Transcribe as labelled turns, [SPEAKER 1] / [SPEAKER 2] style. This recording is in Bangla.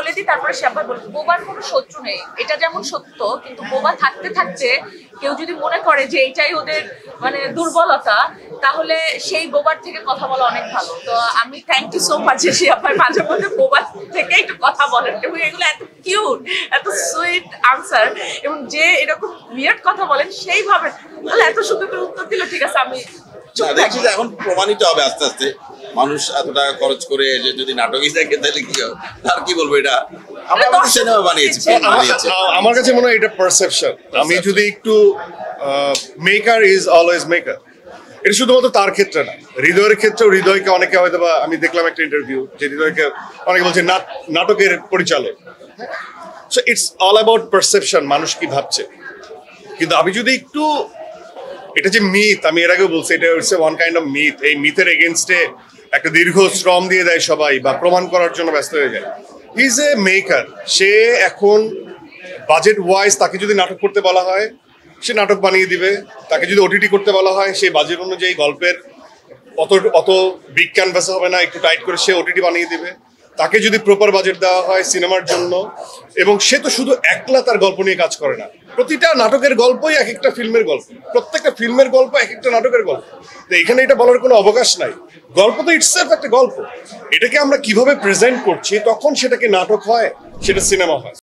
[SPEAKER 1] বলে দিই, তারপরে শ্যাম্পার বলবো। বোবার কোনো শত্রু নেই, এটা যেমন সত্য, কিন্তু বোবা থাকতে থাকতে কেউ যদি মনে করে যে এটাই ওদের মানে দুর্বলতা, তাহলে সেই বোবার থেকে কথা বলা অনেক ভালো। তো আমি থ্যাংক ইউ সো মাচ যে শ্যাম্পার মাঝে মধ্যে বোবার থেকে একটু কথা বলেন, এবং এগুলো এত কিউট, এত সুইট আনসার, এবং যে এরকম উইয়ার্ড কথা বলেন সেইভাবে এত সুন্দর করে উত্তর দিল। ঠিক আছে, আমি
[SPEAKER 2] দেখছি যে এখন প্রমাণিত হবে আস্তে আস্তে, মানুষ এত টাকা খরচ করে যে যদি নাটকই দেখে তাহলে কি হবে, আর কি বলবো, এটা আমরা আমাদের সিনেমা বানিয়েছি,
[SPEAKER 3] আমার কাছে মনে হয় এটা পারসেপশন। আমি যদি একটু মেকার ইজ অলওয়েজ মেকার, এটা শুধুমাত্র তার ক্ষেত্রে না, হৃদয়ের ক্ষেত্রেও। হৃদয়কে অনেকে হয়তো বা, আমি দেখলাম একটা ইন্টারভিউ যে হৃদয়কে অনেকে বলছে নাটকের পরিচালক। So it's all about perception, মানুষ কি ভাবছে। কিন্তু আমি যদি একটু, এটা যে মিথ, আমি এর আগেও বলছি, এটা হচ্ছে ওয়ান কাইন্ড অফ মিথ। এই মিথের এগেনস্টে একটা দীর্ঘ শ্রম দিয়ে দেয় সবাই, বা প্রমাণ করার জন্য ব্যস্ত হয়ে যায়। He is a maker. সে এখন বাজেট ওয়াইজ তাকে যদি নাটক করতে বলা হয়, সে নাটক বানিয়ে দিবে। তাকে যদি ওটিটি করতে বলা হয়, সেই বাজেট অনুযায়ী গল্পের অত বিগ ক্যানভাস হবে না, একটু টাইট করে সে ওটিটি বানিয়ে দিবে। তাকে যদি প্রপার বাজেট দেওয়া হয় সিনেমার জন্য, এবং সে তো শুধু একলা তার গল্প নিয়ে কাজ করে না, প্রতিটা নাটকের গল্পই এক একটা ফিল্মের গল্প, প্রত্যেকটা ফিল্মের গল্প এক একটা নাটকের গল্প। তো এখানে এটা বলার কোনো অবকাশ নাই। গল্প তো ইটসেলফ একটা গল্প, এটাকে আমরা কিভাবে প্রেজেন্ট করছি, তখন সেটাকে নাটক হয়, সেটা সিনেমা হয়।